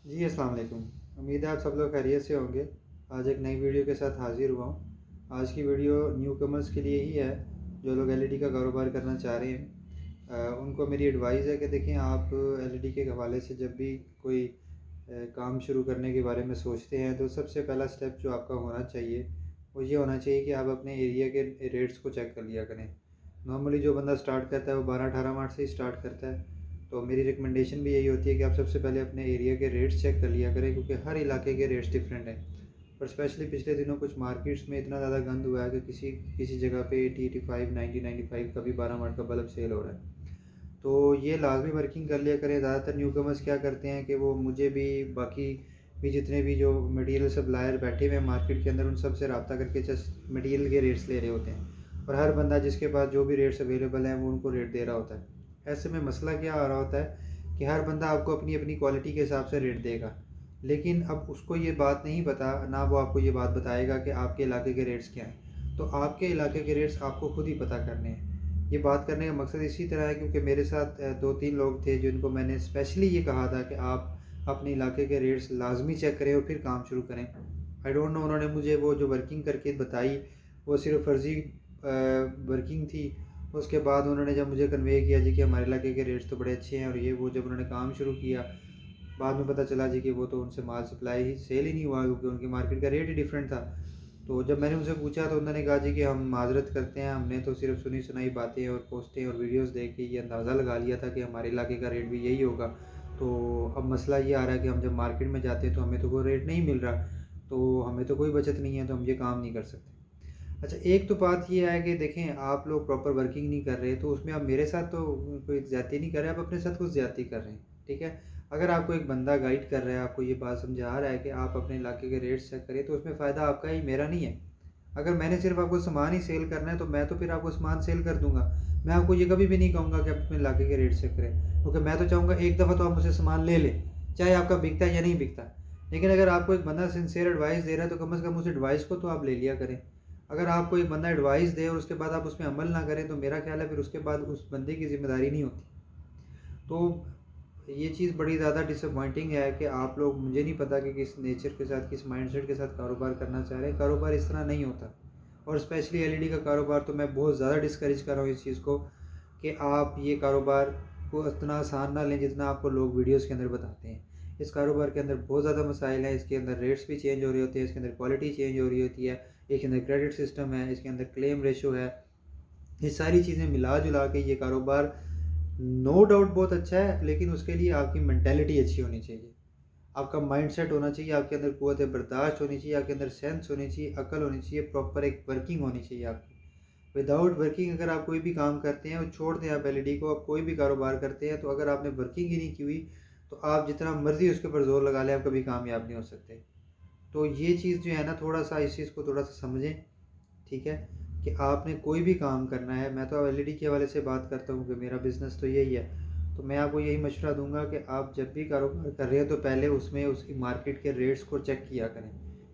जी, अस्सलाम वालेकुम। उम्मीद है आप सब लोग खैरियत से होंगे। आज एक नई वीडियो के साथ हाज़िर हुआ हूँ। आज की वीडियो न्यू कमर्स के लिए ही है, जो लोग एलईडी का कारोबार करना चाह रहे हैं। उनको मेरी एडवाइस है कि देखें, आप एलईडी के हवाले से जब भी कोई काम शुरू करने के बारे में सोचते हैं, तो सबसे पहला स्टेप जो आपका होना चाहिए, वो ये होना चाहिए कि आप अपने एरिया के रेट्स को चेक कर लिया करें। नॉर्मली जो बंदा स्टार्ट करता है वो 12-18 मार्च से ही स्टार्ट करता है। तो मेरी रिकमेंडेशन भी यही होती है कि आप सबसे पहले अपने एरिया के रेट्स चेक कर लिया करें, क्योंकि हर इलाके के रेट्स डिफरेंट हैं। और स्पेशली पिछले दिनों कुछ मार्केट्स में इतना ज़्यादा गंद हुआ है कि किसी किसी जगह पे 80-85, 90-95 का भी 12 वाट का बल्ब सेल हो रहा है। तो ये लाजमी वर्किंग कर लिया करें। ज़्यादातर न्यू कमर्स क्या करते हैं कि वो मुझे भी, बाकी भी जितने भी जो मटेरियल सप्लायर बैठे हुए हैं मार्केट के अंदर, उन सब से रब्ता करके जस्ट मटेरियल के रेट्स ले रहे होते हैं। और हर बंदा जिसके पास जो भी रेट्स अवेलेबल हैं वो उनको रेट दे रहा होता है। ऐसे में मसला क्या आ रहा होता है कि हर बंदा आपको अपनी अपनी क्वालिटी के हिसाब से रेट देगा, लेकिन अब उसको ये बात नहीं पता, ना वो आपको ये बात बताएगा कि आपके इलाके के रेट्स क्या हैं। तो आपके इलाके के रेट्स आपको खुद ही पता करने हैं। ये बात करने का मकसद इसी तरह है क्योंकि मेरे साथ 2-3 लोग थे जिनको मैंने स्पेशली ये कहा था कि आप अपने इलाके के रेट्स लाजमी चेक करें और फिर काम शुरू करें। आई डोंट नो, उन्होंने मुझे वो जो वर्किंग करके बताई वो सिर्फ फर्जी वर्किंग थी। उसके बाद उन्होंने जब मुझे कन्वे किया जी कि हमारे इलाके के रेट्स तो बड़े अच्छे हैं, और ये वो जब उन्होंने काम शुरू किया, बाद में पता चला जी कि वो तो उनसे माल सप्लाई ही सेल ही नहीं हुआ, क्योंकि उनकी मार्केट का रेट ही डिफरेंट था। तो जब मैंने उनसे पूछा तो उन्होंने कहा जी कि हम माजरत करते हैं, हमने तो सिर्फ सुनी सुनाई बातें और पोस्टें और वीडियोस देख के ये अंदाज़ा लगा लिया था कि हमारे इलाके का रेट भी यही होगा। तो अब मसला ये आ रहा है कि हम जब मार्केट में जाते हैं तो हमें तो कोई रेट नहीं मिल रहा, तो हमें तो कोई बचत नहीं है, तो हम ये काम नहीं कर सकते। अच्छा, एक तो बात ये है कि देखें, आप लोग प्रॉपर वर्किंग नहीं कर रहे, तो उसमें आप मेरे साथ तो कोई ज़्यादती नहीं कर रहे, आप अपने साथ कुछ ज़्यादती कर रहे हैं, ठीक है। अगर आपको एक बंदा गाइड कर रहा है, आपको ये बात समझा रहा है कि आप अपने इलाके के रेट्स चेक करें, तो उसमें फ़ायदा आपका ही, मेरा नहीं है। अगर मैंने सिर्फ आपको सामान ही सेल करना है तो मैं तो फिर आपको सामान सेल कर दूंगा। मैं आपको ये कभी भी नहीं कहूँगा कि आप अपने इलाके के रेट चेक करें, क्योंकि मैं तो चाहूँगा एक दफ़ा तो आप मुझसे सामान ले लें, चाहे आपका बिकता है या नहीं बिकता। लेकिन अगर आपको एक बंदा सिंसियर एडवाइस दे रहा है तो कम से कम उस एडवाइस को तो आप ले लिया करें। अगर आपको एक बंदा एडवाइस दे और उसके बाद आप उसमें अमल ना करें, तो मेरा ख्याल है फिर उसके बाद उस बंदे की ज़िम्मेदारी नहीं होती। तो ये चीज़ बड़ी ज़्यादा डिसअपॉइंटिंग है कि आप लोग, मुझे नहीं पता कि किस नेचर के साथ, किस माइंडसेट के साथ कारोबार करना चाह रहे हैं। कारोबार इस तरह नहीं होता। और स्पेशली एलईडी का कारोबार तो मैं बहुत ज़्यादा डिस्करेज कर रहा हूँ इस चीज़ को, कि आप ये कारोबार को इतना आसान ना लें जितना आपको लोग वीडियोस के अंदर बताते हैं। इस कारोबार के अंदर बहुत ज़्यादा मसाइल हैं। इसके अंदर रेट्स भी चेंज हो रहे होते हैं, इसके अंदर क्वालिटी चेंज हो रही होती है, इसके अंदर क्रेडिट सिस्टम है, इसके अंदर क्लेम रेशो है। ये सारी चीज़ें मिला जुला के ये कारोबार नो डाउट बहुत अच्छा है, लेकिन उसके लिए आपकी मेंटेलिटी अच्छी होनी चाहिए, आपका माइंडसेट होना चाहिए, आपके अंदर क़ुव्वत बर्दाश्त होनी चाहिए, आपके अंदर सेंस होनी चाहिए, अकल होनी चाहिए, प्रॉपर एक वर्किंग होनी चाहिए आपकी। विदाउट वर्किंग अगर आप कोई भी काम करते हैं, और छोड़ दें आप एलईडी को, आप कोई भी कारोबार करते हैं, तो अगर आपने वर्किंग ही नहीं की हुई तो आप जितना मर्जी उसके ऊपर जोर लगा लें, आप कभी कामयाब नहीं हो सकते। तो ये चीज़ जो है ना, थोड़ा सा इस चीज़ को थोड़ा सा समझें, ठीक है, कि आपने कोई भी काम करना है। मैं तो अब एलईडी के हवाले से बात करता हूँ कि मेरा बिज़नेस तो यही है। तो मैं आपको यही मशवरा दूंगा कि आप जब भी कारोबार कर रहे हैं तो पहले उसमें उसकी मार्केट के रेट्स को चेक किया करें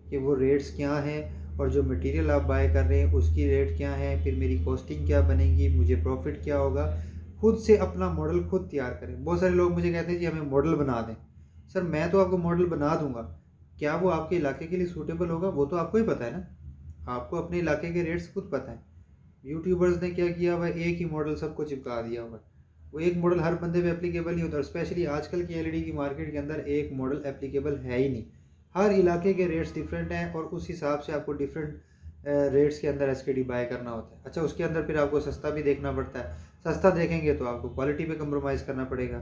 कि वो रेट्स क्या हैं, और जो मटेरियल आप बाय कर रहे हैं उसकी रेट क्या है, फिर मेरी कॉस्टिंग क्या बनेगी, मुझे प्रॉफिट क्या होगा। खुद से अपना मॉडल खुद तैयार करें। बहुत सारे लोग मुझे कहते हैं जी हमें मॉडल बना दें। सर, मैं तो आपको मॉडल बना दूंगा, क्या वो आपके इलाके के लिए सूटेबल होगा वो तो आपको ही पता है ना। आपको अपने इलाके के रेट्स खुद पता है। यूट्यूबर्स ने क्या किया हुआ है, एक ही मॉडल सबको चिपका दिया हुआ है। वो एक मॉडल हर बंदे पे एप्लीकेबल नहीं होता, और स्पेशली आजकल की एलईडी की मार्केट के अंदर एक मॉडल एप्लीकेबल है ही नहीं। हर इलाके के रेट्स डिफरेंट हैं, और उस हिसाब से आपको डिफरेंट रेट्स के अंदर एसकेडी बाय करना होता है। अच्छा, उसके अंदर फिर आपको सस्ता भी देखना पड़ता है। सस्ता देखेंगे तो आपको क्वालिटी पे कम्प्रोमाइज़ करना पड़ेगा।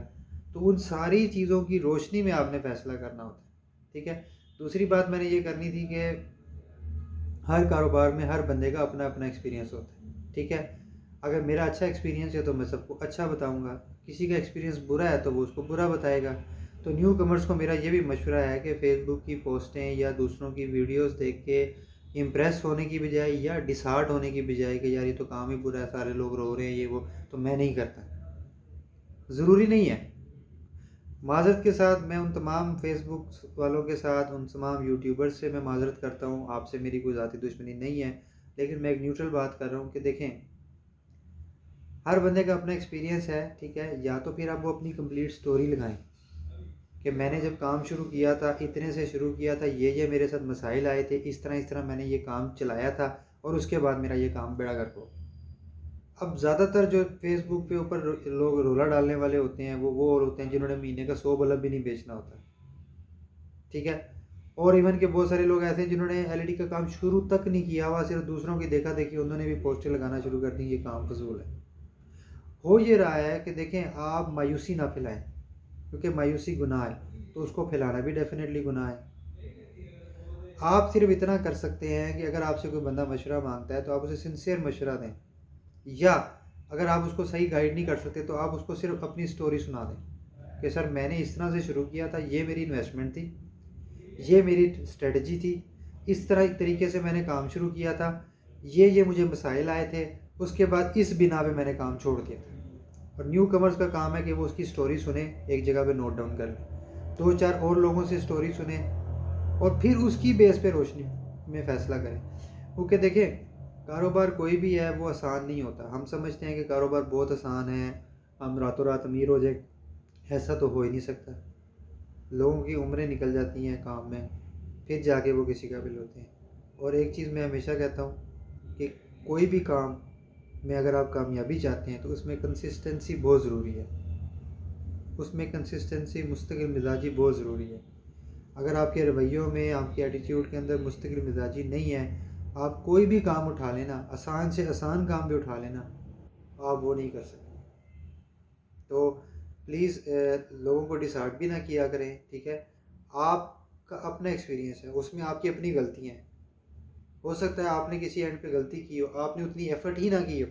तो उन सारी चीज़ों की रोशनी में आपने फैसला करना होता है, ठीक है। दूसरी बात मैंने ये करनी थी कि हर कारोबार में हर बंदे का अपना अपना एक्सपीरियंस होता है, ठीक है। अगर मेरा अच्छा एक्सपीरियंस है तो मैं सबको अच्छा बताऊंगा, किसी का एक्सपीरियंस बुरा है तो वो उसको बुरा बताएगा। तो न्यू कमर्स को मेरा ये भी मशवरा है कि फेसबुक की पोस्टें या दूसरों की वीडियोस देख के इम्प्रेस होने की बजाय या डिसहार्ट होने की बजाय कि यार ये तो काम ही बुरा है, सारे लोग रो रहे हैं, ये वो, तो मैं नहीं करता। ज़रूरी नहीं है। माज़रत के साथ मैं उन तमाम फेसबुक वालों के साथ, उन तमाम यूट्यूबर्स से मैं माज़रत करता हूँ, आपसे मेरी कोई ज़ाती दुश्मनी नहीं है। लेकिन मैं एक न्यूट्रल बात कर रहा हूँ कि देखें, हर बंदे का अपना एक्सपीरियंस है, ठीक है। या तो फिर आप वो अपनी कंप्लीट स्टोरी लगाएं कि मैंने जब काम शुरू किया था, इतने से शुरू किया था, ये मेरे साथ मसाइल आए थे, इस तरह मैंने ये काम चलाया था और उसके बाद मेरा ये काम बेड़ा गर्क हो। अब ज़्यादातर जो फेसबुक पे ऊपर लोग रोला डालने वाले होते हैं वो होते हैं जिन्होंने महीने का 100 बल्ब भी नहीं बेचना होता, ठीक है। और इवन के बहुत सारे लोग ऐसे हैं जिन्होंने एलईडी का काम शुरू तक नहीं किया हुआ, सिर्फ दूसरों की देखा देखी उन्होंने भी पोस्टर लगाना शुरू कर दी, ये काम फजूल है। हो ये रहा है कि देखें, आप मायूसी ना फैलाएं, क्योंकि मायूसी गुनाह है, तो उसको फैलाना भी डेफिनेटली गुनाह है। आप सिर्फ इतना कर सकते हैं कि अगर आपसे कोई बंदा मशवरा मांगता है तो आप उसे सिंसियर मशवरा दें, या अगर आप उसको सही गाइड नहीं कर सकते तो आप उसको सिर्फ अपनी स्टोरी सुना दें कि सर मैंने इस तरह से शुरू किया था, ये मेरी इन्वेस्टमेंट थी, ये मेरी स्ट्रेटजी थी, इस तरह एक तरीके से मैंने काम शुरू किया था, ये मुझे मसाइल आए थे, उसके बाद इस बिना पे मैंने काम छोड़ दिया था। और न्यू कमर्स का काम है कि वो उसकी स्टोरी सुने, एक जगह पे नोट डाउन कर लें, 2-4 और लोगों से स्टोरी सुने और फिर उसकी बेस पे रोशनी में फ़ैसला करें। क्योंकि देखें, कारोबार कोई भी है वो आसान नहीं होता। हम समझते हैं कि कारोबार बहुत आसान है, हम रातों रात अमीर हो जाए, ऐसा तो हो ही नहीं सकता। लोगों की उम्रें निकल जाती हैं काम में, फिर जाके वो किसी काबिल होते हैं। और एक चीज़ मैं हमेशा कहता हूँ कि कोई भी काम में अगर आप कामयाबी चाहते हैं तो उसमें कंसिस्टेंसी बहुत ज़रूरी है, उसमें कंसिस्टेंसी, मुस्तकिल मिजाजी बहुत ज़रूरी है। अगर आपके रवैयों में, आपके एटीट्यूड के अंदर मुस्तकिल मिजाजी नहीं है, आप कोई भी काम उठा लेना, आसान से आसान काम भी उठा लेना, आप वो नहीं कर सकते। तो प्लीज़ लोगों को डिसहार्ट भी ना किया करें, ठीक है। आपका अपना एक्सपीरियंस है, उसमें आपकी अपनी गलतियाँ हैं। हो सकता है आपने किसी एंड पे गलती की हो, आपने उतनी एफर्ट ही ना की हो।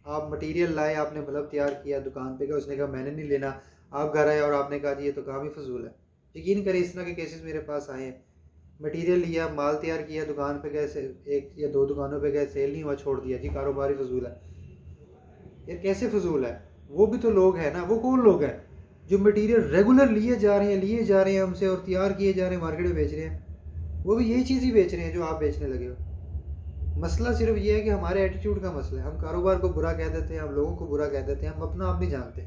आप मटेरियल लाए, आपने बल्ब तैयार किया, दुकान पे गए, उसने कहा मैंने नहीं लेना, आप घर आए और आपने कहा जी ये तो काम ही फजूल है। यकीन करें, इस तरह के केसेस मेरे पास आए हैं। मटेरियल लिया, माल तैयार किया, दुकान पे गए, एक या दो दुकानों पे गए, सेल नहीं हुआ, छोड़ दिया जी, कारोबार ही फजूल है। यार कैसे फजूल है? वो भी तो लोग हैं ना। वो कौन लोग हैं जो मटेरियल रेगुलर लिए जा रहे हैं हमसे और तैयार किए जा रहे हैं, मार्केट में बेच रहे हैं? वो भी यही चीज़ ही बेच रहे हैं जो आप बेचने लगे हो। मसला सिर्फ ये है कि हमारे एटीट्यूड का मसला है। हम कारोबार को बुरा कह देते हैं, हम लोगों को बुरा कह देते हैं, हम अपना आप नहीं जानते।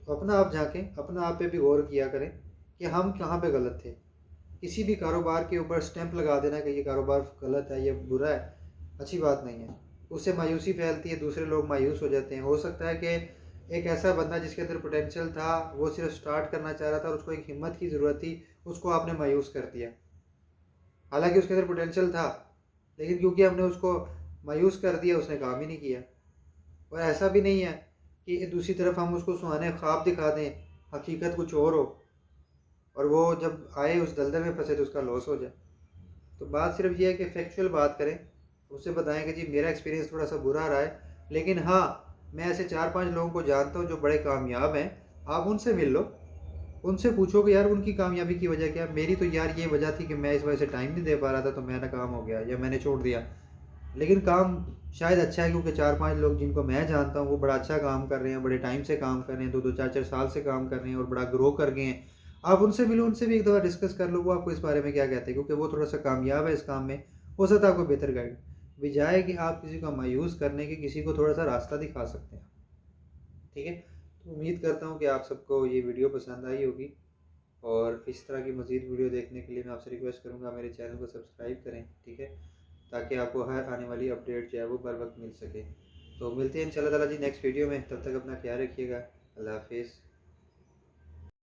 तो अपना आप झांकें, अपना आप पे भी गौर किया करें कि हम कहाँ पे गलत थे। किसी भी कारोबार के ऊपर स्टैंप लगा देना कि ये कारोबार गलत है, ये बुरा है, अच्छी बात नहीं है। उससे मायूसी फैलती है, दूसरे लोग मायूस हो जाते हैं। हो सकता है कि एक ऐसा बंदा जिसके अंदर पोटेंशियल था, वो सिर्फ स्टार्ट करना चाह रहा था और उसको एक हिम्मत की ज़रूरत थी, उसको आपने मायूस कर दिया। हालांकि उसके अंदर पोटेंशियल था, लेकिन क्योंकि हमने उसको मायूस कर दिया, उसने काम ही नहीं किया। और ऐसा भी नहीं है कि दूसरी तरफ हम उसको सुहाने ख्वाब दिखा दें, हकीकत कुछ और हो, और वो जब आए उस दलदल में फंसे तो उसका लॉस हो जाए। तो बात सिर्फ ये है कि फैक्चुअल बात करें, उससे बताएं कि जी मेरा एक्सपीरियंस थोड़ा सा बुरा रहा है, लेकिन हाँ मैं ऐसे 4-5 लोगों को जानता हूँ जो बड़े कामयाब हैं। आप उनसे मिल लो, उनसे पूछो कि यार उनकी कामयाबी की वजह क्या है। मेरी तो यार ये वजह थी कि मैं इस वजह से टाइम नहीं दे पा रहा था, तो मेरा काम हो गया या मैंने छोड़ दिया। लेकिन काम शायद अच्छा है, क्योंकि 4-5 लोग जिनको मैं जानता हूँ वो बड़ा अच्छा काम कर रहे हैं, बड़े टाइम से काम कर रहे हैं, 2-2 4-4 साल से काम कर रहे हैं और बड़ा ग्रो कर गए हैं। आप उनसे मिलो, उनसे भी एक दफ़ा डिस्कस कर लो वो आपको इस बारे में क्या कहते हैं, क्योंकि वो थोड़ा सा कामयाब है इस काम में, हो सकता है आपको बेहतर गाइड। बजाय कि आप किसी को मायूस करने के, किसी को थोड़ा सा रास्ता दिखा सकते हैं, ठीक है। तो उम्मीद करता हूँ कि आप सबको ये वीडियो पसंद आई होगी, और इस तरह की मज़ीद वीडियो देखने के लिए मैं आपसे रिक्वेस्ट करूँगा मेरे चैनल को सब्सक्राइब करें, ठीक है, ताकि आपको हर आने वाली अपडेट जो है वो बर वक्त मिल सके। तो मिलते हैं इंशाल्लाह ताला जी नेक्स्ट वीडियो में। तब तक अपना ख्याल रखिएगा। अल्लाह हाफिज़।